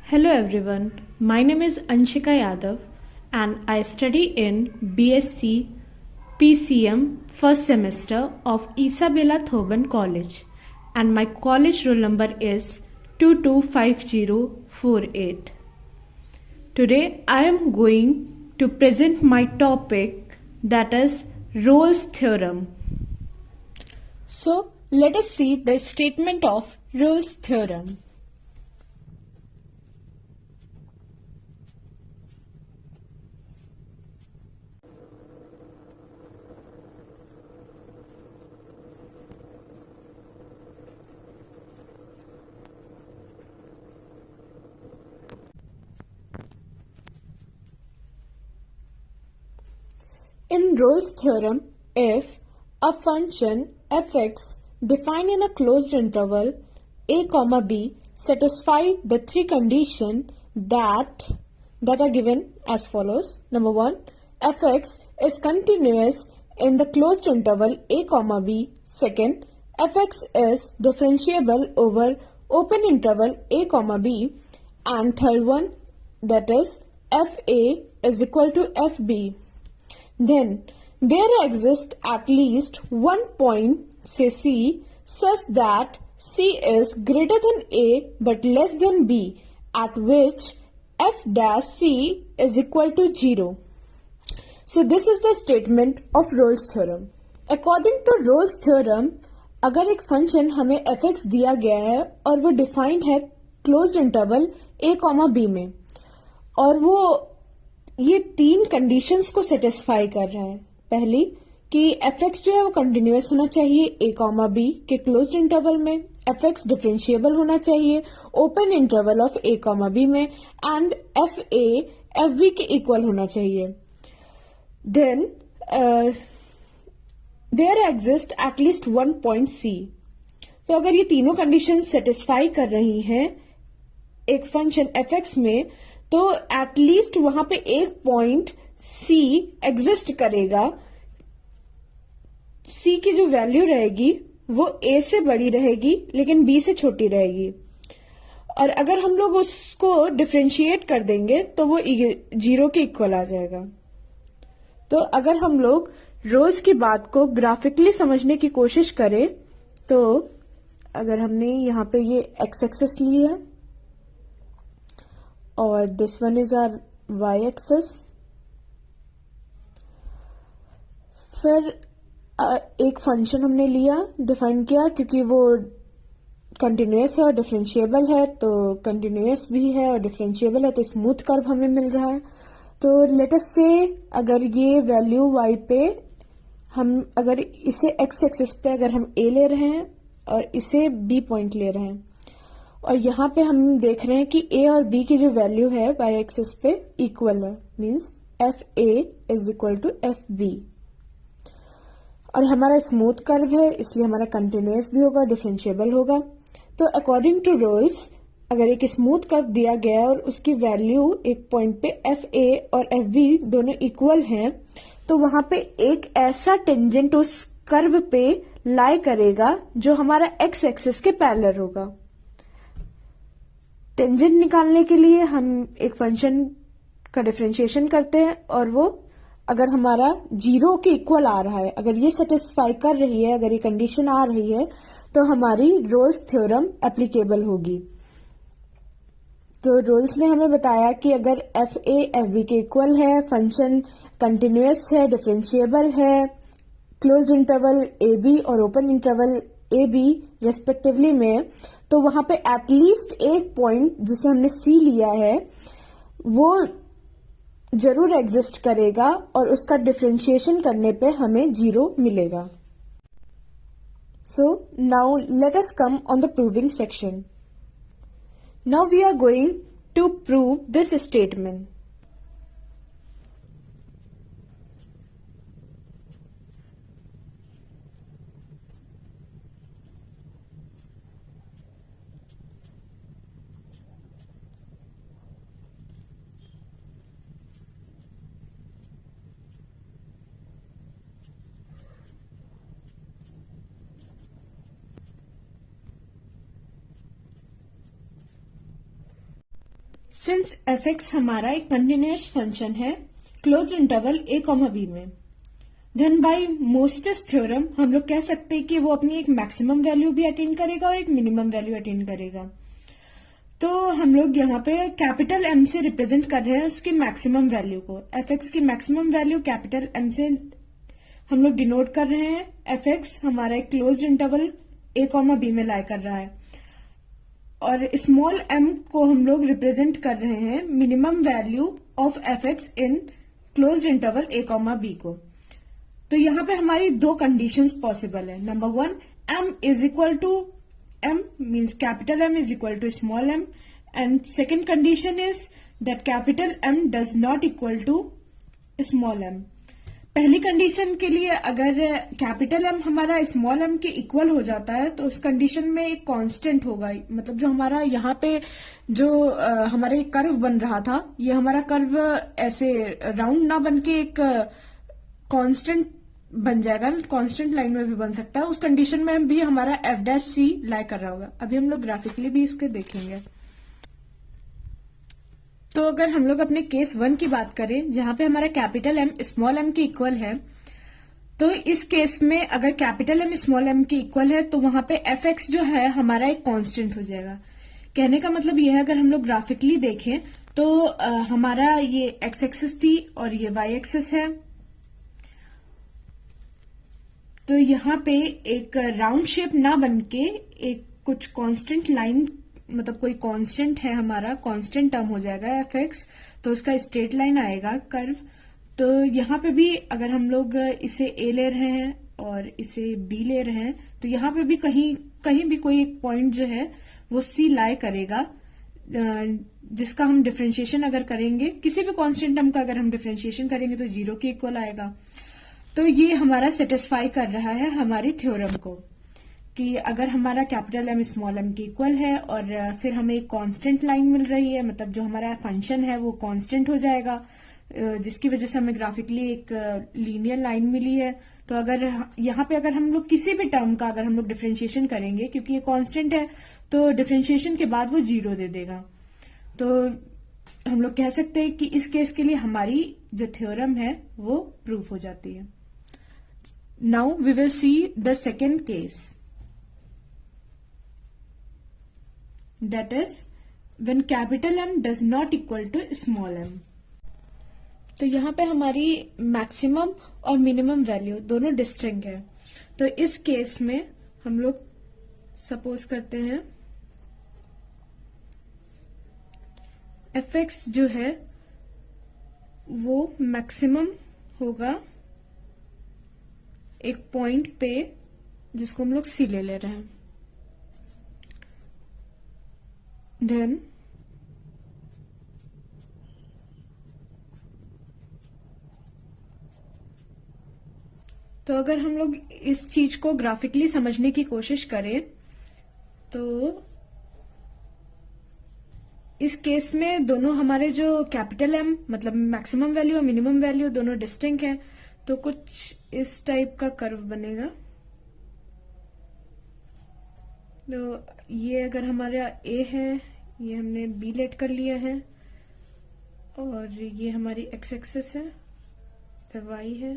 Hello everyone, my name is Anshika Yadav and I study in BSc PCM first semester of Isabella Thoban College and my college roll number is 225048. Today I am going to present my topic, that is Rolle's theorem. So let us see the statement of Rolle's theorem. In Rolle's theorem, if a function fx defined in a closed interval a comma b satisfy the three conditions that are given as follows. Number 1, fx is continuous in the closed interval a comma b. Second, fx is differentiable over open interval a comma b. And third one, that is fa is equal to fb. Then there exists at least one point, say C, such that C is greater than A but less than B, at which f dash C is equal to 0. So this is the statement of Rolle's theorem. According to Rolle's theorem, अगर एक function हमें fx दिया गया है और वो defined है closed interval a, b में और वो ये तीन कंडीशंस को सेटिस्फाई कर रहा है. पहली कि fx जो है वो कंटिन्यूअस होना चाहिए a, b के क्लोज्ड इंटरवल में, fx डिफरेंशिएबल होना चाहिए open interval of a, b में एंड fa fb के इक्वल होना चाहिए. Then there exist at least one point c. तो अगर ये तीनों कंडीशन सेटिस्फाई कर रही हैं एक फंक्शन fx में, तो एटलीस्ट वहां पे एक पॉइंट C एग्जिस्ट करेगा. C की जो वैल्यू रहेगी वो A से बड़ी रहेगी लेकिन B से छोटी रहेगी. और अगर हम लोग उसको डिफरेंशिएट कर देंगे तो वो 0 के इक्वल आ जाएगा. तो अगर हम लोग रोल्स की बात को ग्राफिकली समझने की कोशिश करें तो अगर हमने यहाँ पे ये एक्स एक्सिस ली है और this one is our Y axis, फिर एक फंक्शन हमने लिया, डिफाइन किया, क्योंकि वो कंटिन्यूअस है और डिफरेंशिएबल है, तो कंटिन्यूअस भी है और डिफरेंशिएबल है तो स्मूथ कर्व हमें मिल रहा है. तो लेट अस से अगर ये वैल्यू y पे हम अगर इसे x एक्सिस पे अगर हम a ले रहे हैं और इसे b पॉइंट ले रहे हैं और यहाँ पे हम देख रहे हैं कि a और b की जो वैल्यू है y एक्सिस पे इक्वल है, means F A is equal to F B. और हमारा स्मूथ कर्व है इसलिए हमारा कंटिन्यूअस भी होगा, डिफरेंशिएबल होगा. तो अकॉर्डिंग टू रोल्स अगर एक स्मूथ कर्व दिया गया है और उसकी वैल्यू एक पॉइंट पे एफ ए और एफ बी दोनों इक्वल हैं, तो वहां पे एक ऐसा टेंजेंट उस कर्व पे लाई करेगा जो हमारा एक्स एक्सिस के पैरेलल होगा. टेंजेंट निकालने के लिए हम एक फंक्शन का डिफरेंशिएशन करते हैं और वो अगर हमारा 0 के इक्वल आ रहा है, अगर ये सेटिस्फाई कर रही है, अगर ये कंडीशन आ रही है, तो हमारी रोल्स थ्योरम एप्लीकेबल होगी. तो रोल्स ने हमें बताया कि अगर एफ ए एफ बी के इक्वल है, फंक्शन कंटिन्यूअस है, डिफरेंशिएबल है, क्लोज्ड इंटरवल ए बी और open interval A B respectively में, तो वहां पे एटलीस्ट एक पॉइंट जिसे हमने सी लिया है वो जरूर एग्जिस्ट करेगा और उसका डिफरेंशिएशन करने पे हमें 0 मिलेगा. So now let us come on the proving section. Now we are going to prove this statement. Since F X हमारा एक कंटिन्यूअस फंक्शन है close interval A comma B में, देन बाय मोस्टेस थ्योरम हम लोग कह सकते हैं कि वो अपनी एक मैक्सिमम वैल्यू भी अटेन करेगा और एक मिनिमम वैल्यू अटेन करेगा। तो हम लोग यहाँ पे कैपिटल एम से रिप्रेजेंट कर रहे हैं उसकी मैक्सिमम वैल्यू को। एफ एक्स की मैक्सिमम वैल्यू कैपिटल एम से हम लोग डिनोट कर रहे हैं। एफ एक्स हमारा एक close interval A comma B में लाई कर रहा है और स्मॉल एम को हम लोग रिप्रेजेंट कर रहे हैं minimum value of F X in close interval A comma B को। तो यहाँ पे हमारी दो कंडीशंस पॉसिबल है। Number one, m is equal to m means capital M is equal to small m, and second condition is that capital M does not equal to small m। पहली condition के लिए अगर capital M हमारा small m के इक्वल हो जाता है तो उस कंडीशन में एक कांस्टेंट होगा, मतलब जो हमारा यहाँ पे जो हमारा एक कर्व बन रहा था, ये हमारा कर्व ऐसे राउंड ना बन के एक कांस्टेंट बन जाएगा, कांस्टेंट लाइन में भी बन सकता है। उस कंडीशन में भी हमारा एफ डैश सी लाई कर रहा होगा। अभी हम लोग ग्राफिकली भी इसके देखेंगे। तो अगर हम लोग अपने केस 1 की बात करें जहां पे हमारा कैपिटल एम स्मॉल एम के इक्वल है, तो इस केस में अगर कैपिटल एम स्मॉल एम के इक्वल है तो वहां पे एफ एक्स जो है हमारा एक कांस्टेंट हो जाएगा। कहने का मतलब यह है अगर हम लोग ग्राफिकली देखें तो हमारा ये एक्स एक्सिस थी और ये वाई एक्सिस है। तो यहाँ पे एक राउंड शेप ना बनके एक कुछ कांस्टेंट लाइन, मतलब कोई कांस्टेंट है हमारा, कांस्टेंट टर्म हो जाएगा एफ एक्स, तो उसका स्ट्रेट लाइन आएगा कर्व। तो यहाँ पे भी अगर हम लोग इसे ए ले रहे हैं और इसे बी ले रहे हैं तो यहाँ पे भी कहीं भी कोई एक पॉइंट जो है वो सी लाई करेगा, जिसका हम डिफरेंशिएशन अगर करेंगे किसी भी कांस्टेंट टर्म का अगर हम डिफरेंशिएशन करेंगे तो 0 के इक्वल आएगा। तो ये हमारा सेटिस्फाई कर रहा है हमारी थ्योरम को कि अगर हमारा कैपिटल एम स्मॉल एम के इक्वल है और फिर हमें एक कांस्टेंट लाइन मिल रही है, मतलब जो हमारा फंक्शन है वो कांस्टेंट हो जाएगा, जिसकी वजह से हमें ग्राफिकली एक लीनियर लाइन मिली है। तो अगर यहाँ पे अगर हम लोग किसी भी टर्म का अगर हम लोग डिफरेंशिएशन करेंगे, क्योंकि ये कांस्टेंट है तो डिफरेंशिएशन के बाद वो 0 दे देगा। तो हम लोग कह सकते हैं कि इस केस के लिए हमारी जो थ्योरम है वो प्रूफ हो जाती है। Now we will see the second case, that is when capital M does not equal to small m। तो यहाँ पे हमारी मैक्सिमम और मिनिमम वैल्यू दोनों डिस्टिंक्ट है। तो इस केस में हम लोग सपोज करते हैं एफ एक्स जो है वो मैक्सिमम होगा एक पॉइंट पे जिसको हम लोग सी ले रहे हैं। देन तो अगर हम लोग इस चीज को ग्राफिकली समझने की कोशिश करें तो इस केस में दोनों हमारे जो कैपिटल एम मतलब मैक्सिमम वैल्यू और मिनिमम वैल्यू दोनों डिस्टिंक्ट है। तो कुछ इस टाइप का कर्व बनेगा। तो ये अगर हमारा ए है, ये हमने बी लेट कर लिया है और ये हमारी एक्स एक्सिस है, फिर वाई है।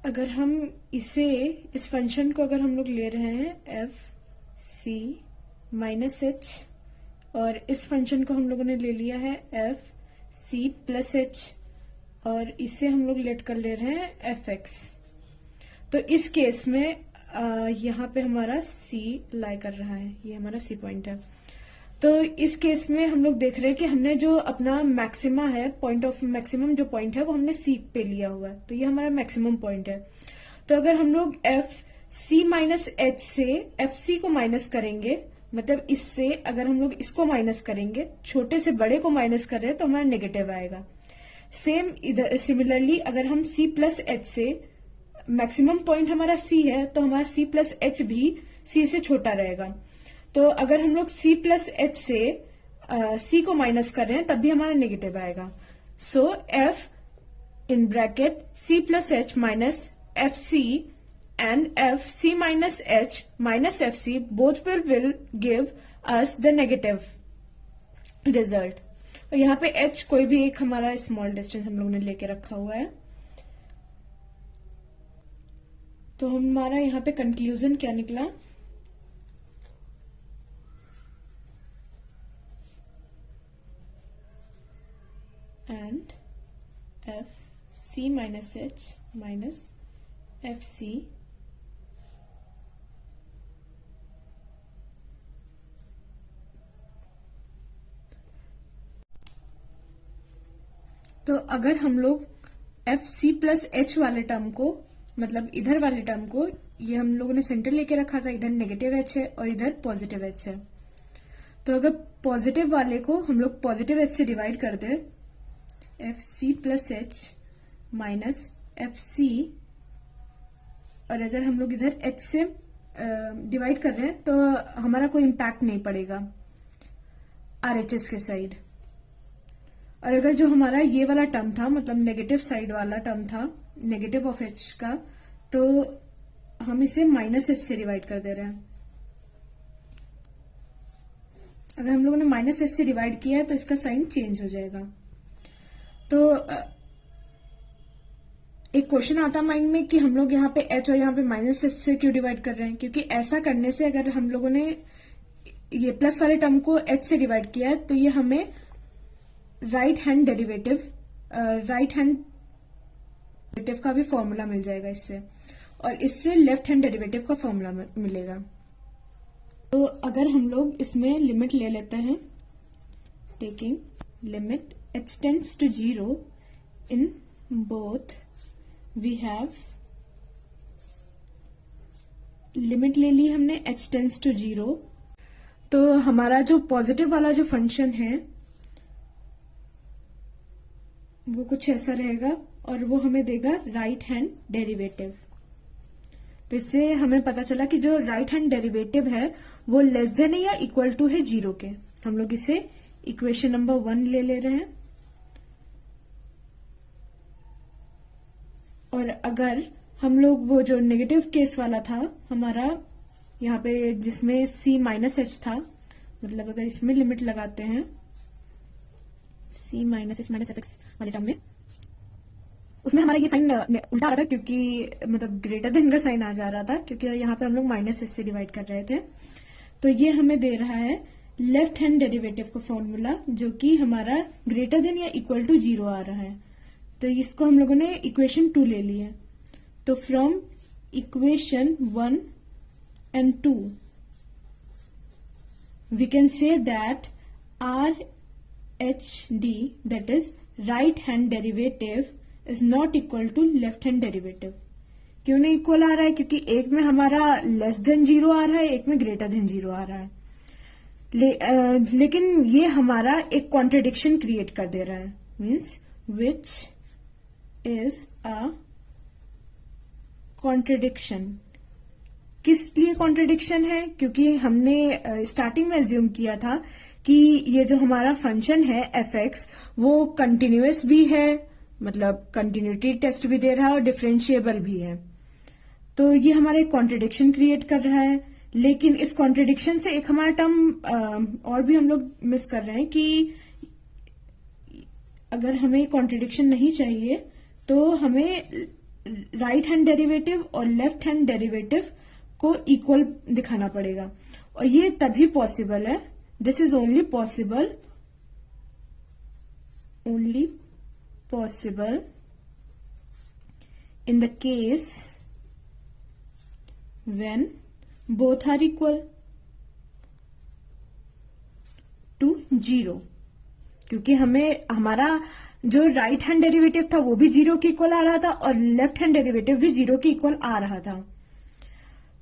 अगर हम इस फंक्शन को अगर हम लोग ले रहे हैं एफ सी माइनस एच और इस फंक्शन को हम लोगों ने ले लिया है एफ सी प्लस एच और इसे हम लोग लेट कर ले रहे हैं एफ एक्स। तो इस केस में यहाँ पे हमारा सी लाई कर रहा है, ये हमारा सी पॉइंट है। तो इस केस में हम लोग देख रहे हैं कि हमने जो अपना मैक्सिमा है, पॉइंट ऑफ मैक्सिमम जो पॉइंट है वो हमने सी पे लिया हुआ है, तो ये हमारा मैक्सिमम पॉइंट है। तो अगर हम लोग एफ सी माइनस एच से एफ सी को माइनस करेंगे, मतलब इससे अगर हम लोग इसको माइनस करेंगे, छोटे से बड़े को माइनस कर रहे हैं तो हमारा नेगेटिव आएगा। सेम इधर सिमिलरली अगर हम C प्लस एच से, मैक्सिमम पॉइंट हमारा C है तो हमारा C प्लस एच भी C से छोटा रहेगा। तो अगर हम लोग C प्लस एच से C को माइनस कर रहे हैं तब भी हमारा नेगेटिव आएगा। So F in bracket C plus H minus F C and fc minus h minus fc both will give us the negative result. और यहाँ पे h कोई भी एक हमारा स्मॉल डिस्टेंस हम लोगों ने लेके रखा हुआ है. तो हमारा यहाँ पे कंक्लूजन क्या निकला? And F C minus H minus F C तो अगर हम लोग एफ सी प्लस एच वाले टर्म को, मतलब इधर वाले टर्म को, ये हम लोगों ने सेंटर लेके रखा था, इधर नेगेटिव एच है और इधर पॉजिटिव एच है. तो अगर पॉजिटिव वाले को हम लोग पॉजिटिव एच से डिवाइड कर दे, F C plus H minus F C, और अगर हम लोग इधर एच से डिवाइड कर रहे हैं तो हमारा कोई इम्पैक्ट नहीं पड़ेगा आर एच एस के साइड. और अगर जो हमारा ये वाला टर्म था, मतलब नेगेटिव साइड वाला टर्म था, नेगेटिव ऑफ एच का, तो हम इसे माइनस एच से डिवाइड कर दे रहे हैं. अगर हम लोगों ने माइनस एच से डिवाइड किया है तो इसका साइन चेंज हो जाएगा. तो एक क्वेश्चन आता माइंड में कि हम लोग यहाँ पे एच और यहाँ पे माइनस एच से क्यों डिवाइड कर रहे हैं, क्योंकि ऐसा करने से अगर हम लोगों ने ये प्लस वाले टर्म को एच से डिवाइड किया है तो ये हमें राइट हैंड डेरिवेटिव का भी फॉर्मूला मिल जाएगा इससे, और इससे लेफ्ट हैंड डेरिवेटिव का फॉर्मूला मिलेगा. तो अगर हम लोग इसमें लिमिट ले लेते हैं, taking limit h tends to 0 in both, we have limit ले ली हमने h टेंड्स टू 0. तो हमारा जो पॉजिटिव वाला जो फंक्शन है वो कुछ ऐसा रहेगा और वो हमें देगा राइट हैंड डेरिवेटिव. तो इससे हमें पता चला कि जो राइट हैंड डेरिवेटिव है वो लेस देन या इक्वल टू है 0 के. हम लोग इसे इक्वेशन नंबर 1 ले रहे हैं. और अगर हम लोग वो जो नेगेटिव केस वाला था हमारा यहाँ पे, जिसमें c माइनस एच था, मतलब अगर इसमें लिमिट लगाते हैं c minus H minus F x वाले टर्म में, उसमें हमारा ये साइन उल्टा आ रहा था, क्योंकि मतलब ग्रेटर देन का साइन आ जा रहा था, क्योंकि यहाँ पे हम लोग माइनस एच से डिवाइड कर रहे थे. तो ये हमें दे रहा है लेफ्ट हैंड डेरिवेटिव का फॉर्मूला, जो कि हमारा ग्रेटर देन या इक्वल टू 0 आ रहा है. तो इसको हम लोगों ने इक्वेशन 2 ले ली है. तो from equation 1 and 2 we can say that RHD, that is right hand derivative, is not equal to left hand derivative. क्यों नहीं इक्वल आ रहा है? क्योंकि एक में हमारा लेस देन 0 आ रहा है, एक में ग्रेटर देन 0 आ रहा है. लेकिन ये हमारा एक कॉन्ट्रडिक्शन क्रिएट कर दे रहा है, means which is a contradiction. किस लिए कॉन्ट्रडिक्शन है? क्योंकि हमने स्टार्टिंग में एज्यूम किया था कि ये जो हमारा फंक्शन है एफ एक्स वो कंटिन्यूअस भी है, मतलब कंटिन्यूटी टेस्ट भी दे रहा है और डिफरेंशिएबल भी है. तो ये हमारा एक कॉन्ट्रडिक्शन क्रिएट कर रहा है. लेकिन इस कॉन्ट्रडिक्शन से एक हमारा टर्म और भी हम लोग मिस कर रहे हैं कि अगर हमें कॉन्ट्रडिक्शन नहीं चाहिए तो हमें राइट हैंड डेरिवेटिव और लेफ्ट हैंड डेरिवेटिव को इक्वल दिखाना पड़ेगा. और ये तभी पॉसिबल है, this is only possible in the case when both are equal to 0. क्योंकि हमें हमारा जो राइट हैंड डेरिवेटिव था वो भी 0 के इक्वल आ रहा था और लेफ्ट हैंड डेरिवेटिव भी 0 के इक्वल आ रहा था.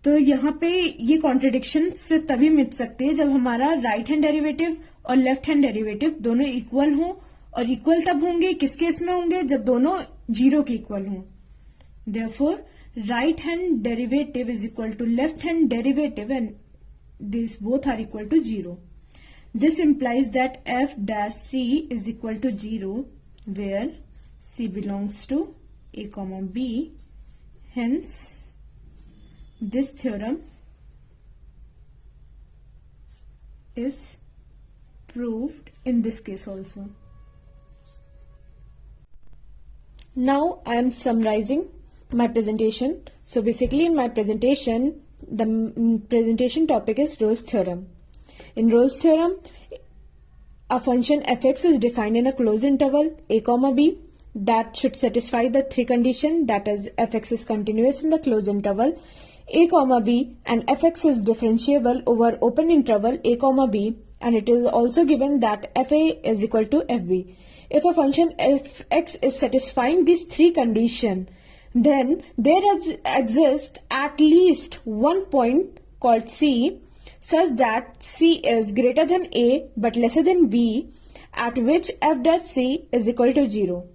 तो यहाँ पे ये कॉन्ट्रडिक्शन सिर्फ तभी मिट सकती है जब हमारा राइट हैंड डेरिवेटिव और लेफ्ट हैंड डेरिवेटिव दोनों इक्वल हों. और इक्वल तब होंगे, किस केस में होंगे? जब दोनों 0 के इक्वल हों. Therefore, right hand derivative is equal to left hand derivative and these both are equal to 0. This implies that f dash c is equal to 0 where c belongs to a comma b. Hence, This theorem is proved in this case also. Now I am summarizing my presentation. So basically in my presentation, the presentation topic is Rolle's theorem. In Rolle's theorem, a function fx is defined in a closed interval a comma b that should satisfy the three conditions, that is fx is continuous in the closed interval a comma b and fx is differentiable over open interval a comma b, and it is also given that fa is equal to fb. If a function fx is satisfying these three conditions, then there exists at least one point called C such that C is greater than A but lesser than B, at which f dash C is equal to 0.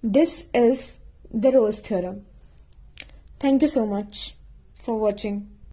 This is the Rolle's theorem. Thank you so much for watching.